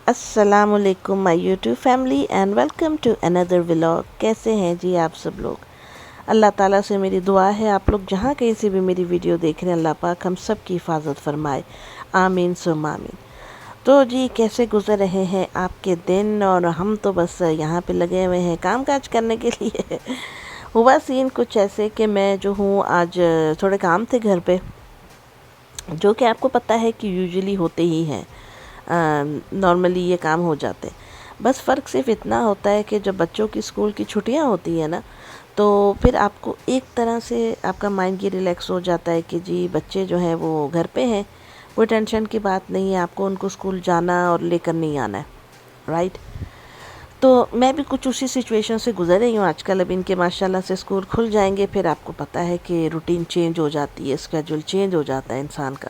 السلام علیکم my YouTube family and welcome to اندر ولاگ. کیسے ہیں جی آپ سب لوگ؟ اللہ تعالیٰ سے میری دعا ہے آپ لوگ جہاں کہیں سے بھی میری ویڈیو دیکھ رہے ہیں اللہ پاک ہم سب کی حفاظت فرمائے، آمین ثم آمین. تو جی کیسے گزر رہے ہیں آپ کے دن؟ اور ہم تو بس یہاں پہ لگے ہوئے ہیں کام کاج کرنے کے لیے. ہوا سین کچھ ایسے کہ میں جو ہوں آج تھوڑے کام تھے گھر پہ، جو کہ آپ کو پتہ ہے کہ یوزلی ہوتے ہی ہیں، نارملی یہ کام ہو جاتے. بس فرق صرف اتنا ہوتا ہے کہ جب بچوں کی اسکول کی چھٹیاں ہوتی ہیں نا، تو پھر آپ کو ایک طرح سے آپ کا مائنڈ یہ ریلیکس ہو جاتا ہے کہ جی بچے جو ہیں وہ گھر پہ ہیں، کوئی ٹینشن کی بات نہیں ہے، آپ کو ان کو اسکول جانا اور لے کر نہیں آنا ہے، رائٹ. تو میں بھی کچھ اسی سچویشن سے گزر رہی ہوں آج کل. اب ان کے ماشاءاللہ سے اسکول کھل جائیں گے، پھر آپ کو پتہ ہے کہ روٹین چینج ہو جاتی ہے، اسکیجول چینج ہو جاتا ہے انسان کا.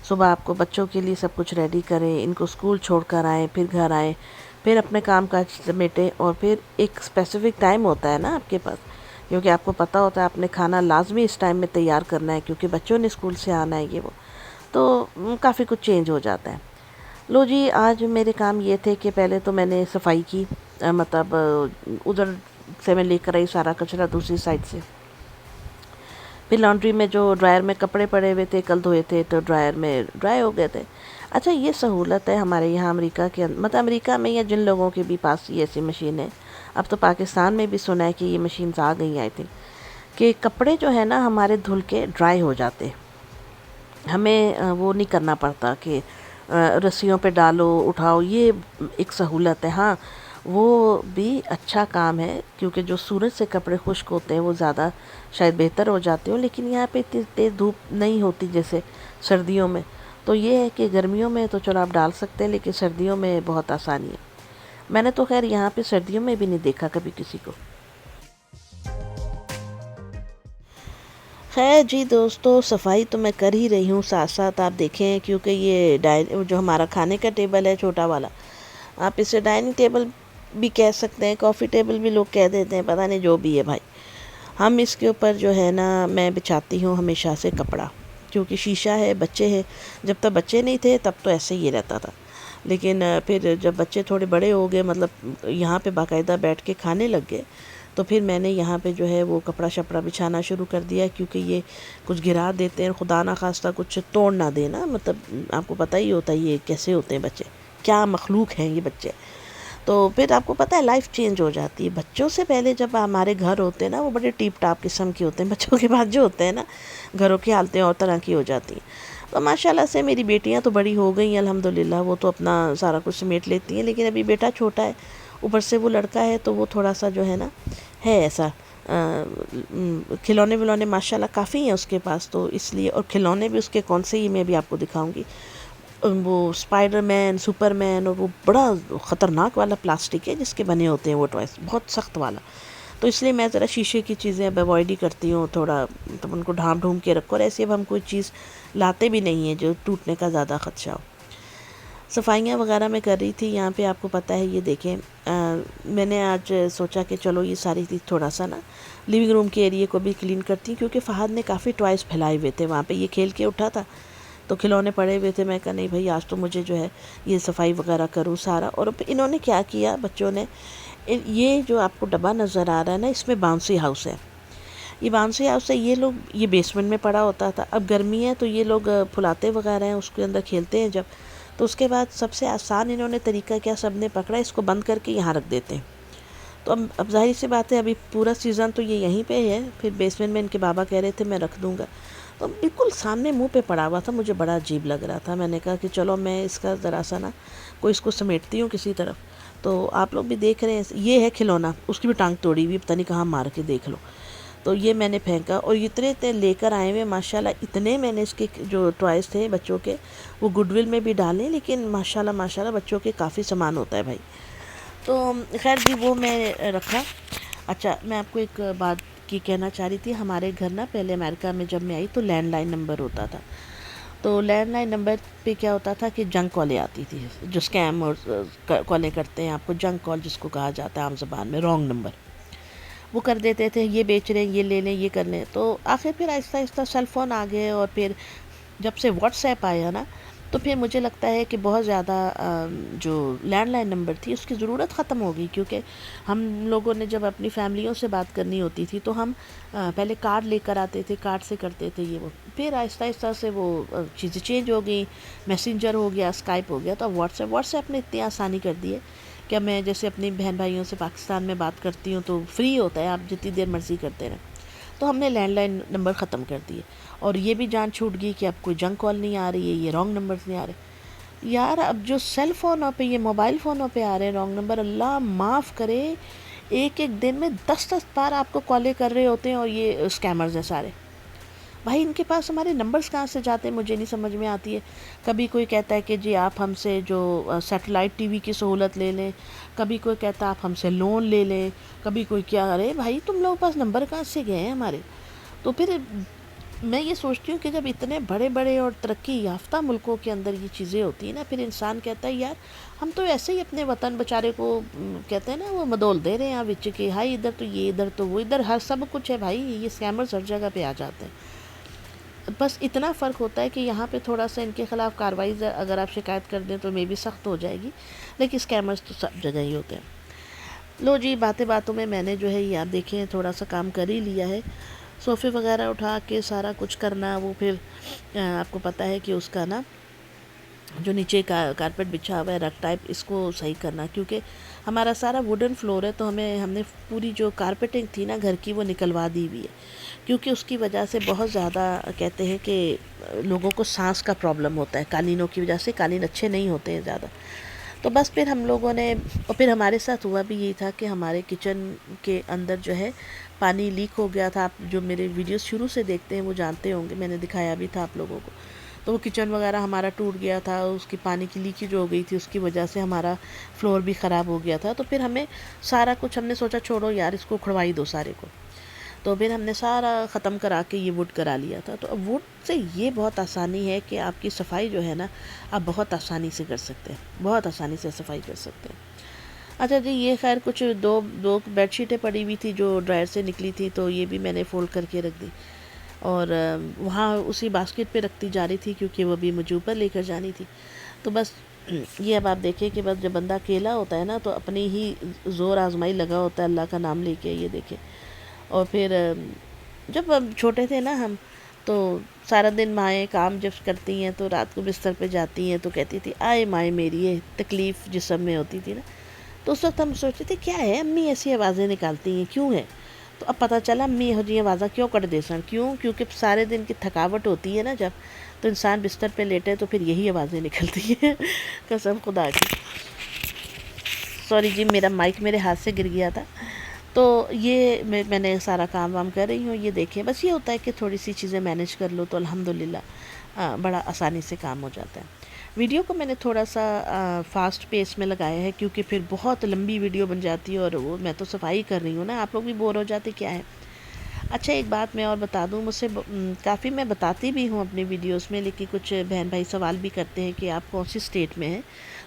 صبح آپ کو بچوں کے لیے سب کچھ ریڈی کریں، ان کو اسکول چھوڑ کر آئیں، پھر گھر آئیں، پھر اپنے کام کاج سمیٹیں، اور پھر ایک اسپیسیفک ٹائم ہوتا ہے نا آپ کے پاس، کیونکہ آپ کو پتہ ہوتا ہے آپ نے کھانا لازمی اس ٹائم میں تیار کرنا ہے کیونکہ بچوں نے اسکول سے آنا ہے. یہ وہ تو کافی کچھ چینج ہو جاتا ہے. لو جی آج میرے کام یہ تھے کہ پہلے تو میں نے صفائی کی، مطلب ادھر سے میں لے کر آئی سارا کچرا دوسری سائڈ سے. پھر لانڈری میں جو ڈرائر میں کپڑے پڑے ہوئے تھے کل دھوئے تھے تو ڈرائر میں ڈرائی ہو گئے تھے. اچھا یہ سہولت ہے ہمارے یہاں امریکہ کے مطلب امریکہ میں یا جن لوگوں کے بھی پاس یہ ایسی مشین ہے. اب تو پاکستان میں بھی سنا ہے کہ یہ مشینز آ گئی آئی تھنک، کہ کپڑے جو ہے نا ہمارے دھل کے ڈرائی ہو جاتے، ہمیں وہ نہیں کرنا پڑتا کہ رسیوں پہ ڈالو اٹھاؤ. یہ ایک سہولت ہے. ہاں وہ بھی اچھا کام ہے کیونکہ جو سورج سے کپڑے خشک ہوتے ہیں وہ زیادہ شاید بہتر ہو جاتے ہوں، لیکن یہاں پہ اتنی تیز دھوپ نہیں ہوتی جیسے سردیوں میں. تو یہ ہے کہ گرمیوں میں تو چلو آپ ڈال سکتے ہیں لیکن سردیوں میں بہت آسانی ہے. میں نے تو خیر یہاں پہ سردیوں میں بھی نہیں دیکھا کبھی کسی کو. خیر جی دوستو، صفائی تو میں کر ہی رہی ہوں ساتھ ساتھ. آپ دیکھیں کیونکہ یہ جو ہمارا کھانے کا ٹیبل ہے چھوٹا والا، آپ اسے ڈائننگ ٹیبل بھی کہہ سکتے ہیں، کافی ٹیبل بھی لوگ کہہ دیتے ہیں، پتہ نہیں جو بھی ہے بھائی. ہم اس کے اوپر جو ہے نا میں بچھاتی ہوں ہمیشہ سے کپڑا، کیونکہ شیشہ ہے، بچے ہیں. جب تک بچے نہیں تھے تب تو ایسے ہی رہتا تھا، لیکن پھر جب بچے تھوڑے بڑے ہو گئے، مطلب یہاں پہ باقاعدہ بیٹھ کے کھانے لگ گئے، تو پھر میں نے یہاں پہ جو ہے وہ کپڑا شپڑا بچھانا شروع کر دیا. کیونکہ یہ کچھ گرا دیتے ہیں، خدا نخواستہ کچھ توڑ نہ دینا. مطلب آپ کو پتہ ہی ہوتا ہے یہ کیسے ہوتے ہیں بچے، کیا مخلوق ہیں یہ بچے. تو پھر آپ کو پتہ ہے لائف چینج ہو جاتی ہے. بچوں سے پہلے جب ہمارے گھر ہوتے ہیں نا وہ بڑے ٹیپ ٹاپ قسم کے ہوتے ہیں، بچوں کے بعد جو ہوتے ہیں نا گھروں کی حالتیں اور طرح کی ہو جاتی ہیں. تو ماشاءاللہ سے میری بیٹیاں تو بڑی ہو گئی ہیں الحمدللہ، وہ تو اپنا سارا کچھ سمیٹ لیتی ہیں، لیکن ابھی بیٹا چھوٹا ہے، اوپر سے وہ لڑکا ہے تو وہ تھوڑا سا جو ہے نا ہے ایسا. کھلونے ولونے ماشاءاللہ کافی ہیں اس کے پاس، تو اس لیے، اور کھلونے بھی اس کے کون سے ہی میں بھی آپ کو دکھاؤں گی. وہ اسپائڈر مین، سپر مین، اور وہ بڑا خطرناک والا پلاسٹک ہے جس کے بنے ہوتے ہیں وہ ٹوائس، بہت سخت والا. تو اس لیے میں ذرا شیشے کی چیزیں اب اوائڈ ہی کرتی ہوں تھوڑا، تب ان کو ڈھانپ ڈھونپ کے رکھو. اور ایسے اب ہم کوئی چیز لاتے بھی نہیں ہیں جو ٹوٹنے کا زیادہ خدشہ ہو. صفائیاں وغیرہ میں کر رہی تھی یہاں پہ. آپ کو پتہ ہے یہ دیکھیں، میں نے آج سوچا کہ چلو یہ ساری چیز تھوڑا سا نا لیونگ روم کے ایریے کو بھی کلین کرتی، کیونکہ فہد نے کافی ٹوائس پھیلائے ہوئے تھے وہاں پہ. یہ کھیل کے اٹھا تھا تو کھلونے پڑے ہوئے تھے. میں کہا نہیں بھائی آج تو مجھے جو ہے یہ صفائی وغیرہ کروں سارا. اور انہوں نے کیا کیا بچوں نے، یہ جو آپ کو ڈبہ نظر آ رہا ہے نا اس میں باؤنسی ہاؤس ہے. یہ باؤنسی ہاؤس ہے، یہ لوگ یہ بیسمنٹ میں پڑا ہوتا تھا. اب گرمی ہے تو یہ لوگ پھلاتے وغیرہ ہیں اس کے اندر کھیلتے ہیں جب، تو اس کے بعد سب سے آسان انہوں نے طریقہ کیا، سب نے پکڑا اس کو بند کر کے یہاں رکھ دیتے ہیں. تو اب ظاہر سی بات ہے ابھی پورا سیزن تو یہ یہیں پہ ہے، پھر بیسمنٹ میں ان کے بابا کہہ رہے تھے میں رکھ دوں گا. تو بالکل سامنے منہ پہ پڑا ہوا تھا، مجھے بڑا عجیب لگ رہا تھا. میں نے کہا کہ چلو میں اس کا ذرا سا نا کوئی اس کو سمیٹتی ہوں کسی طرف. تو آپ لوگ بھی دیکھ رہے ہیں یہ ہے کھلونا، اس کی بھی ٹانگ توڑی ہوئی، پتہ نہیں کہاں مار کے دیکھ لو. تو یہ میں نے پھینکا، اور اتنے لے کر آئے ہوئے ماشاءاللہ. اتنے میں نے اس کے جو ٹوائز تھے بچوں کے وہ گڈ ول میں بھی ڈالے، لیکن ماشاءاللہ بچوں کے کافی سامان ہوتا ہے بھائی. تو خیر جی وہ میں رکھا. اچھا میں آپ کو ایک بات کی کہنا چاہ رہی تھی. ہمارے گھر نا پہلے امریکہ میں جب میں آئی تو لینڈ لائن نمبر ہوتا تھا. تو لینڈ لائن نمبر پہ کیا ہوتا تھا کہ جنک کالیں آتی تھی، جو اسکیم اور کالیں کرتے ہیں آپ کو، جنک کال جس کو کہا جاتا ہے عام زبان میں، رانگ نمبر وہ کر دیتے تھے، یہ بیچ رہے ہیں، یہ لے لیں، یہ کر لیں. تو آخر پھر آہستہ آہستہ سیل فون آ گئے، اور پھر جب سے واٹس ایپ آیا نا تو پھر مجھے لگتا ہے کہ بہت زیادہ جو لینڈ لائن نمبر تھی اس کی ضرورت ختم ہوگی، کیونکہ ہم لوگوں نے جب اپنی فیملیوں سے بات کرنی ہوتی تھی تو ہم پہلے کارڈ لے کر آتے تھے، کارڈ سے کرتے تھے یہ وہ، پھر آہستہ آہستہ سے وہ چیزیں چینج ہو گئی، میسنجر ہو گیا، اسکائپ ہو گیا، تو اب واٹس ایپ نے اتنی آسانی کر دی ہے کہ میں جیسے اپنی بہن بھائیوں سے پاکستان میں بات کرتی ہوں تو فری ہوتا ہے، آپ جتنی دیر مرضی کرتے رہیں۔ تو ہم نے لینڈ لائن نمبر ختم کر دیے، اور یہ بھی جان چھوٹ گئی کہ اب کوئی جنک کال نہیں آ رہی ہے، یہ رانگ نمبرز نہیں آ رہے یار۔ اب جو سیل فونوں پہ، یہ موبائل فونوں پہ آ رہے ہیں رانگ نمبر، اللہ معاف کرے، ایک دن میں 10 بار آپ کو کالیں کر رہے ہوتے ہیں، اور یہ اسکیمرز ہیں سارے۔ بھائی ان کے پاس ہمارے نمبرز کہاں سے جاتے ہیں، مجھے نہیں سمجھ میں آتی ہے۔ کبھی کوئی کہتا ہے کہ جی آپ ہم سے جو سیٹلائٹ ٹی وی کی سہولت لے لیں، کبھی کوئی کہتا ہے آپ ہم سے لون لے لیں، کبھی کوئی کیا، ارے بھائی تم لوگوں کے پاس نمبر کہاں سے گئے ہیں ہمارے؟ تو پھر میں یہ سوچتی ہوں کہ جب اتنے بڑے بڑے اور ترقی یافتہ ملکوں کے اندر یہ چیزیں ہوتی ہیں نا، پھر انسان کہتا ہے یار ہم تو ایسے ہی اپنے وطن بیچارے کو کہتے ہیں نا وہ مدول دے رہے ہیں وچ کہ ہائی ادھر تو یہ، ادھر تو وہ، ادھر ہر سب کچھ ہے بھائی، یہ اسکیمرز ہر جگہ پہ آ جاتے ہیں۔ بس اتنا فرق ہوتا ہے کہ یہاں پہ تھوڑا سا ان کے خلاف کارروائی اگر آپ شکایت کر دیں تو میں بھی سخت ہو جائے گی، لیکن اسکیمرز تو سب جگہ ہی ہوتے ہیں۔ لو جی، باتیں باتوں میں نے جو ہے یہ آپ دیکھیں تھوڑا سا کام کر ہی لیا ہے، صوفے وغیرہ اٹھا کے سارا کچھ کرنا، وہ پھر آپ کو پتہ ہے کہ اس کا نا جو نیچے کارپیٹ بچھا ہوا ہے رگ ٹائپ، اس کو صحیح کرنا، کیونکہ ہمارا سارا ووڈن فلور ہے، تو ہم نے پوری جو کارپیٹنگ تھی نا گھر کی وہ نکلوا دی ہوئی ہے، کیونکہ اس کی وجہ سے بہت زیادہ کہتے ہیں کہ لوگوں کو سانس کا پرابلم ہوتا ہے، قالینوں کی وجہ سے قالین اچھے نہیں ہوتے ہیں زیادہ۔ تو بس پھر ہم لوگوں نے، اور پھر ہمارے ساتھ ہوا بھی یہی تھا کہ ہمارے کچن کے اندر جو ہے پانی لیک ہو گیا تھا۔ آپ جو میرے ویڈیوز شروع سے دیکھتے ہیں وہ جانتے ہوں گے، میں نے دکھایا بھی تھا آپ لوگوں کو۔ تو وہ کچن وغیرہ ہمارا ٹوٹ گیا تھا، اس کی پانی کی لیکیج ہو گئی تھی، اس کی وجہ سے ہمارا فلور بھی خراب ہو گیا تھا۔ تو پھر ہمیں سارا کچھ، ہم نے سوچا چھوڑو یار اس کو کھڑوائی دو سارے کو، تو پھر ہم نے سارا ختم کرا کے یہ ووڈ کرا لیا تھا۔ تو اب ووڈ سے یہ بہت آسانی ہے کہ آپ کی صفائی جو ہے نا آپ بہت آسانی سے کر سکتے ہیں، بہت آسانی سے صفائی کر سکتے ہیں۔ اچھا جی، یہ خیر کچھ دو بیڈ شیٹیں پڑی ہوئی تھی جو ڈرائر سے نکلی تھی، تو یہ بھی میں نے فولڈ کر کے رکھ دی، اور وہاں اسی باسکٹ پہ رکھتی جا رہی تھی کیونکہ وہ بھی مجھے اوپر لے کر جانی تھی۔ تو بس یہ اب آپ دیکھیں کہ بس جب بندہ اکیلا ہوتا ہے نا تو اپنی ہی زور آزمائی لگا ہوتا ہے اللہ کا نام لے کے، یہ دیکھیں۔ اور پھر جب ہم چھوٹے تھے نا ہم، تو سارا دن مائیں کام جب کرتی ہیں تو رات کو بستر پہ جاتی ہیں تو کہتی تھی آئے مائیں میری، یہ تکلیف جسم میں ہوتی تھی نا، تو اس وقت ہم سوچتے تھے کیا ہے امی ایسی آوازیں نکالتی ہیں، کیوں ہے؟ تو اب پتہ چلا امی یہو جی آوازیں کیوں کٹ دے سن، کیوں؟ کیونکہ سارے دن کی تھکاوٹ ہوتی ہے نا جب، تو انسان بستر پہ لیٹے تو پھر یہی آوازیں نکلتی ہیں قسم خدا کی۔ سوری جی، میرا مائک میرے ہاتھ سے گر گیا تھا۔ تو یہ میں نے سارا کام وام کر رہی ہوں، یہ دیکھیں بس یہ ہوتا ہے کہ تھوڑی سی چیزیں مینیج کر لو تو الحمدللہ بڑا آسانی سے کام ہو جاتا ہے۔ ویڈیو کو میں نے تھوڑا سا فاسٹ پیس میں لگایا ہے کیونکہ پھر بہت لمبی ویڈیو بن جاتی ہے، اور وہ میں تو صفائی کر رہی ہوں نا، آپ لوگ بھی بور ہو جاتے کیا ہے۔ اچھا ایک بات میں اور بتا دوں، مجھ سے کافی میں بتاتی بھی ہوں اپنی ویڈیوز میں، لیکن کچھ بہن بھائی سوال بھی کرتے ہیں کہ آپ کون سی اسٹیٹ میں ہیں۔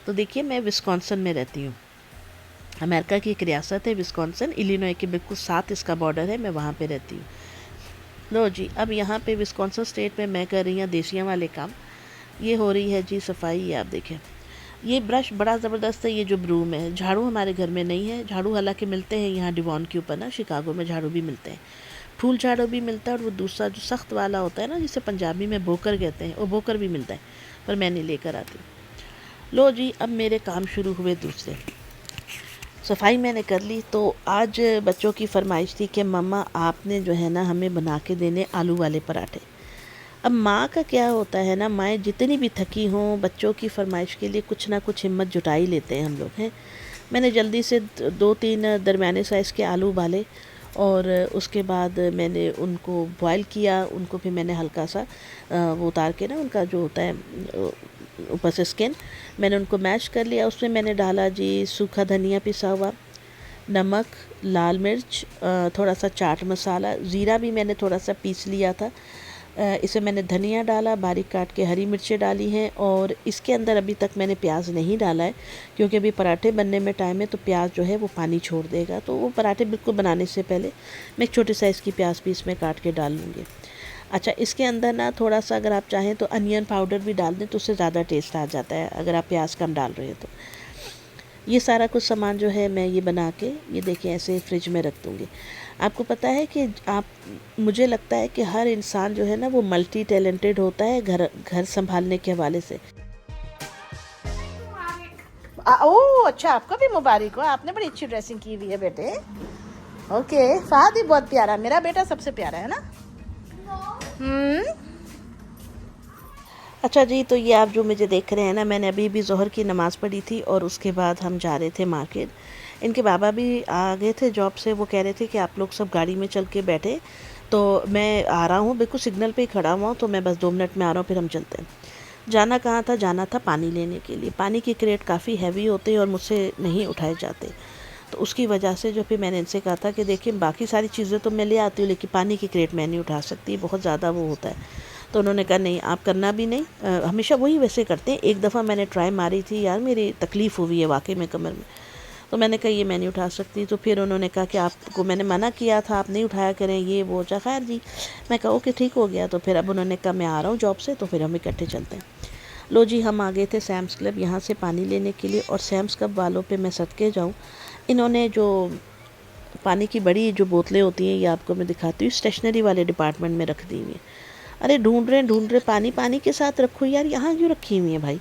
تو دیکھیے میں وسکونسن میں رہتی ہوں، امریکہ کی ایک ریاست ہے وسکونسن، الینوائے کے بالکل ساتھ اس کا بارڈر ہے، میں وہاں پہ رہتی ہوں۔ لو جی، اب یہاں پہ وسکونسن اسٹیٹ میں کر رہی ہوں دیسیاں والے کام، یہ ہو رہی ہے جی صفائی، آپ دیکھیں یہ برش بڑا زبردست ہے، یہ جو بروم ہے، جھاڑو ہمارے گھر میں نہیں ہے، جھاڑو حالانکہ ملتے ہیں یہاں ڈیوان کے اوپر نا، شکاگو میں جھاڑو بھی ملتے ہیں، پھول جھاڑو بھی ملتا ہے، اور وہ دوسرا جو سخت والا ہوتا ہے نا جسے پنجابی میں بوکر کہتے ہیں، وہ بوکر بھی ملتا ہے، پر میں نہیں لے کر آتی۔ لو جی، اب میرے کام شروع ہوئے دوسرے، صفائی میں نے کر لی۔ تو آج بچوں کی فرمائش تھی کہ مما آپ نے جو ہے نا ہمیں بنا کے دینے آلو والے پراٹھے۔ اب ماں کا کیا ہوتا ہے نا، مائیں جتنی بھی تھکی ہوں بچوں کی فرمائش کے لیے کچھ نہ کچھ ہمت جٹا ہی لیتے ہیں ہم لوگ ہیں۔ میں نے جلدی سے 2-3 درمیانے سائز کے آلو ابالے، اور اس کے بعد میں نے ان کو بوائل کیا، ان کو پھر میں نے ہلکا سا وہ اتار کے نا ان کا جو ہوتا ہے اوپر سے اسکن، میں نے ان کو میش کر لیا۔ اس میں میں نے ڈالا جی سوکھا دھنیا پسا ہوا، نمک، لال مرچ، تھوڑا سا چاٹ مسالہ، زیرہ بھی میں نے تھوڑا سا پیس لیا تھا، اسے میں نے دھنیا ڈالا، باریک کاٹ کے ہری مرچیں ڈالی ہیں، اور اس کے اندر ابھی تک میں نے پیاز نہیں ڈالا ہے کیونکہ ابھی پراٹھے بننے میں ٹائم ہے، تو پیاز جو ہے وہ پانی چھوڑ دے گا، تو وہ پراٹھے بالکل بنانے سے پہلے میں ایک چھوٹے سائز کی پیاز بھی اس میں کاٹ کے ڈال لوں گی۔ اچھا اس کے اندر نا تھوڑا سا اگر آپ چاہیں تو انین پاؤڈر بھی ڈال دیں تو اس سے زیادہ ٹیسٹ آ جاتا ہے اگر آپ پیاز کم ڈال رہے ہیں تو۔ یہ سارا کچھ سامان جو ہے میں یہ بنا کے یہ دیکھیں ایسے فریج میں رکھ دوں گی۔ آپ کو پتہ ہے کہ مجھے لگتا ہے کہ ہر انسان جو ہے نا وہ ملٹی ٹیلنٹڈ ہوتا ہے گھر سنبھالنے کے حوالے سے۔ اچھا آپ کو بھی مبارک ہو، آپ نے بڑی اچھی ڈریسنگ کی ہوئی ہے بیٹے۔ اوکے فہد بھی بہت پیارا، میرا بیٹا سب سے پیارا ہے نا۔ اچھا جی، تو یہ آپ جو مجھے دیکھ رہے ہیں نا، میں نے ابھی بھی ظہر کی نماز پڑھی تھی اور اس کے بعد ہم جا رہے تھے مارکیٹ۔ ان کے بابا بھی آ گئے تھے جاب سے، وہ کہہ رہے تھے کہ آپ لوگ سب گاڑی میں چل کے بیٹھے تو میں آ رہا ہوں، بالکل سگنل پہ ہی کھڑا ہوا ہوں، تو میں بس 2 منٹ میں آ رہا ہوں، پھر ہم چلتے ہیں۔ جانا کہاں تھا؟ جانا تھا پانی لینے کے لیے۔ پانی کی کریٹ کافی ہیوی ہوتے ہیں اور مجھ سے نہیں اٹھائے جاتے، تو اس کی وجہ سے جو پھر میں نے ان سے کہا تھا کہ دیکھیں باقی ساری چیزیں تو میں لے آتی ہوں لیکن پانی کی کریٹ میں نہیں اٹھا سکتی، بہت زیادہ وہ ہوتا ہے۔ تو انہوں نے کہا نہیں آپ کرنا بھی نہیں، ہمیشہ وہی ویسے کرتے ہیں۔ ایک دفعہ میں نے ٹرائی ماری تھی یار، میری تکلیف ہوئی ہے واقعی میں کمر میں، تو میں نے کہا یہ میں نہیں اٹھا سکتی۔ تو پھر انہوں نے کہا کہ آپ کو میں نے منع کیا تھا آپ نہیں اٹھایا کریں یہ وہ، خیر جی میں کہا اوکے ٹھیک ہو گیا۔ تو پھر اب انہوں نے کہا میں آ رہا ہوں جاب سے، تو پھر ہم اکٹھے چلتے ہیں۔ لو جی ہم آ گئے تھے سیمس کلب یہاں سے پانی لینے کے لیے، اور سیمس کلب والوں پہ میں صدقے جاؤں، انہوں نے جو پانی کی بڑی جو بوتلیں ہوتی ہیں یہ آپ کو میں دکھاتی ہوں، اسٹیشنری والے ڈپارٹمنٹ میں رکھ دی ہوئی ہیں۔ ارے ڈھونڈ رہے پانی کے ساتھ رکھو یار، یہاں کیوں رکھی ہوئی ہیں بھائی؟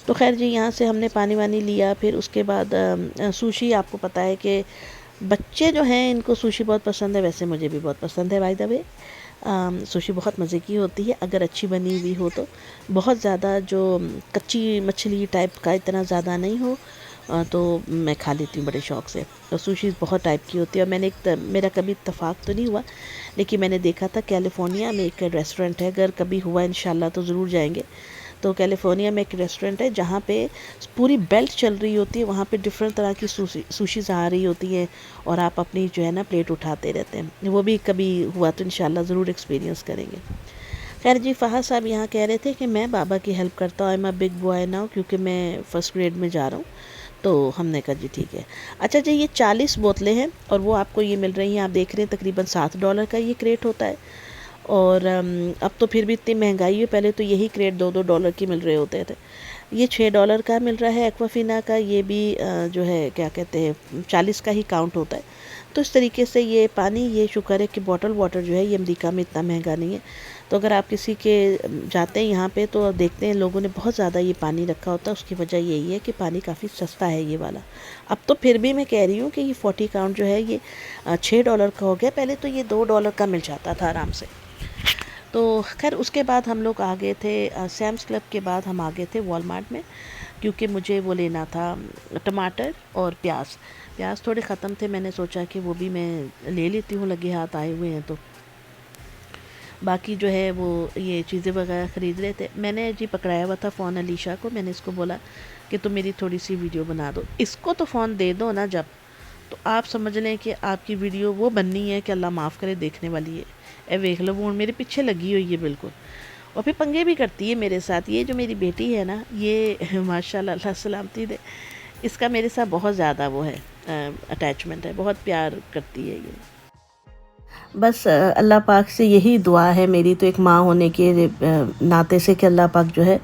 تو خیر جی یہاں سے ہم نے پانی وانی لیا۔ پھر اس کے بعد سوشی، آپ کو پتہ ہے کہ بچے جو ہیں ان کو سوشی بہت پسند ہے، ویسے مجھے بھی بہت پسند ہے بائی دا وے۔ سوشی بہت مزے کی ہوتی ہے اگر اچھی بنی ہوئی ہو تو، بہت زیادہ جو کچی مچھلی ٹائپ کا اتنا زیادہ نہیں ہو تو میں کھا لیتی ہوں بڑے شوق سے۔ تو سوشی بہت ٹائپ کی ہوتی ہے، اور میں نے میرا کبھی اتفاق تو نہیں ہوا لیکن میں نے دیکھا تھا کیلیفورنیا میں ایک ریسٹورنٹ ہے، اگر کبھی ہوا انشاءاللہ تو ضرور جائیں گے۔ تو کیلیفورنیا میں ایک ریسٹورنٹ ہے جہاں پہ پوری بیلٹ چل رہی ہوتی ہے، وہاں پہ ڈفرینٹ طرح کی سوشیز آ رہی ہوتی ہیں اور آپ اپنی جو ہے نا پلیٹ اٹھاتے رہتے ہیں۔ وہ بھی کبھی ہوا تو انشاءاللہ ضرور ایکسپیرینس کریں گے۔ خیر جی فہد صاحب یہاں کہہ رہے تھے کہ میں بابا کی ہیلپ کرتا ہوں، میں بگ بوائے ناؤ، کیونکہ میں فرسٹ گریڈ میں جا رہا ہوں۔ تو ہم نے کہا جی ٹھیک ہے۔ اچھا جی یہ 40 بوتلیں ہیں اور وہ آپ کو یہ مل رہی ہیں، آپ دیکھ رہے ہیں تقریباً $7 کا یہ کریٹ ہوتا ہے، اور اب تو پھر بھی اتنی مہنگائی ہے، پہلے تو یہی کریٹ $2 کی مل رہے ہوتے تھے، یہ $6 کا مل رہا ہے ایکوافینا کا، یہ بھی جو ہے کیا کہتے ہیں 40 کا ہی کاؤنٹ ہوتا ہے۔ تو اس طریقے سے یہ پانی، یہ شکر ہے کہ بوٹل واٹر جو ہے یہ امریکہ میں اتنا مہنگا نہیں ہے۔ تو اگر آپ کسی کے جاتے ہیں یہاں پہ تو دیکھتے ہیں لوگوں نے بہت زیادہ یہ پانی رکھا ہوتا ہے، اس کی وجہ یہی ہے کہ پانی کافی سستا ہے یہ والا۔ اب تو پھر بھی میں کہہ رہی ہوں کہ یہ 40 کاؤنٹ جو ہے یہ $6 کا ہو گیا، پہلے تو یہ $2 کا مل جاتا تھا آرام سے۔ تو خیر اس کے بعد ہم لوگ آ گئے تھے سیمس کلب کے بعد ہم آ گئے تھے والمارٹ میں، کیونکہ مجھے وہ لینا تھا ٹماٹر اور پیاز تھوڑے ختم تھے، میں نے سوچا کہ وہ بھی میں لے لیتی ہوں، لگے ہاتھ آئے ہوئے ہیں تو باقی جو ہے وہ یہ چیزیں وغیرہ خرید رہے تھے۔ میں نے جی پکڑایا ہوا تھا فون علیشا کو، میں نے اس کو بولا کہ تم میری تھوڑی سی ویڈیو بنا دو، اس کو تو فون دے دو نا جب، تو آپ سمجھ لیں کہ آپ کی ویڈیو وہ بننی ہے کہ اللہ معاف کرے دیکھنے والی ہے۔ اے ویکھ لو وہ میرے پیچھے لگی ہوئی ہے بالکل، اور پھر پنگے بھی کرتی ہے میرے ساتھ۔ یہ جو میری بیٹی ہے نا یہ ماشاءاللہ اللہ سلامتی دے، اس کا میرے ساتھ بہت زیادہ وہ ہے اٹیچمنٹ ہے، بہت پیار کرتی ہے یہ۔ بس اللہ پاک سے یہی دعا ہے میری تو ایک ماں ہونے کے ناطے سے کہ اللہ پاک جو ہے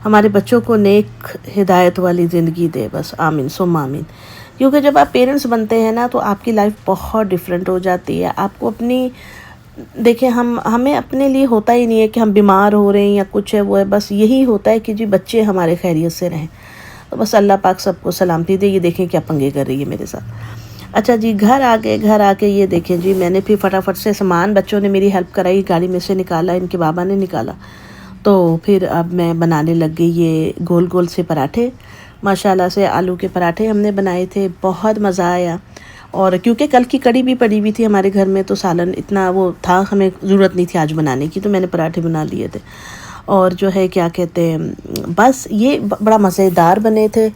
ہمارے بچوں کو نیک ہدایت والی زندگی دے، بس آمین ثم آمین۔ کیونکہ جب آپ پیرنٹس بنتے ہیں نا تو آپ کی لائف بہت ڈیفرنٹ ہو جاتی ہے۔ آپ کو اپنی دیکھیں ہمیں اپنے لیے ہوتا ہی نہیں ہے کہ ہم بیمار ہو رہے ہیں یا کچھ ہے وہ ہے، بس یہی ہوتا ہے کہ جی بچے ہمارے خیریت سے رہیں، تو بس اللہ پاک سب کو سلامتی دے۔ یہ دیکھیں کیا پنگے کر رہی ہے میرے ساتھ۔ اچھا جی گھر آ کے یہ دیکھیں جی میں نے پھر فٹافٹ سے سامان بچوں نے میری ہیلپ کرائی، گاڑی میں سے نکالا، ان کے بابا نے نکالا، تو پھر اب میں بنانے لگ گئی یہ گول گول سے پراٹھے۔ ماشاءاللہ سے آلو کے پراٹھے ہم نے بنائے تھے، بہت مزہ آیا، اور کیونکہ کل کی کڑی بھی پڑی ہوئی تھی ہمارے گھر میں تو سالن اتنا وہ تھا، ہمیں ضرورت نہیں تھی آج بنانے کی، تو میں نے پراٹھے بنا لیے تھے۔ اور جو ہے کیا کہتے ہیں بس یہ بڑا مزیدار بنے تھے،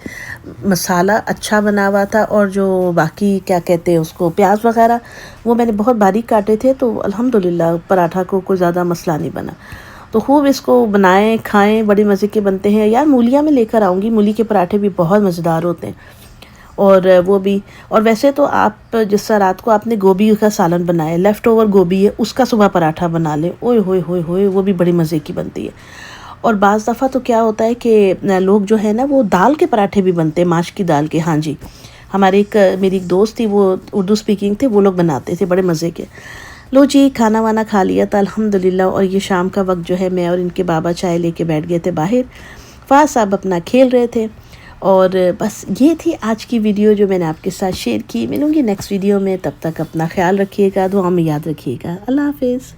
مسالہ اچھا بنا ہوا تھا، اور جو باقی کیا کہتے ہیں اس کو پیاز وغیرہ وہ میں نے بہت باریک کاٹے تھے، تو الحمدللہ پراٹھا کو کوئی زیادہ مسئلہ نہیں بنا۔ تو خوب اس کو بنائیں کھائیں، بڑے مزے کے بنتے ہیں یار۔ مولیاں میں لے کر آؤں گی، مولی کے پراٹھے بھی بہت مزیدار ہوتے ہیں۔ اور وہ بھی، اور ویسے تو آپ جس طرح رات کو آپ نے گوبھی کا سالن بنایا، لیفٹ اوور گوبھی ہے، اس کا صبح پراٹھا بنا لیں، اوئے ہوئے ہوئے ہوئے، وہ بھی بڑی مزے کی بنتی ہے۔ اور بعض دفعہ تو کیا ہوتا ہے کہ لوگ جو ہے نا وہ دال کے پراٹھے بھی بنتے ہیں، ماش کی دال کے، ہاں جی، میری ایک دوست تھی، وہ اردو سپیکنگ تھے، وہ لوگ بناتے تھے بڑے مزے کے۔ لو جی، کھانا وانا کھا لیا تھا الحمدللہ، اور یہ شام کا وقت جو ہے میں اور ان کے بابا چائے لے کے بیٹھ گئے تھے باہر، فاز صاحب اپنا کھیل رہے تھے، اور بس یہ تھی آج کی ویڈیو جو میں نے آپ کے ساتھ شیئر کی۔ ملوں گی نیکسٹ ویڈیو میں، تب تک اپنا خیال رکھیے گا، دعا میں یاد رکھیے گا۔ اللہ حافظ۔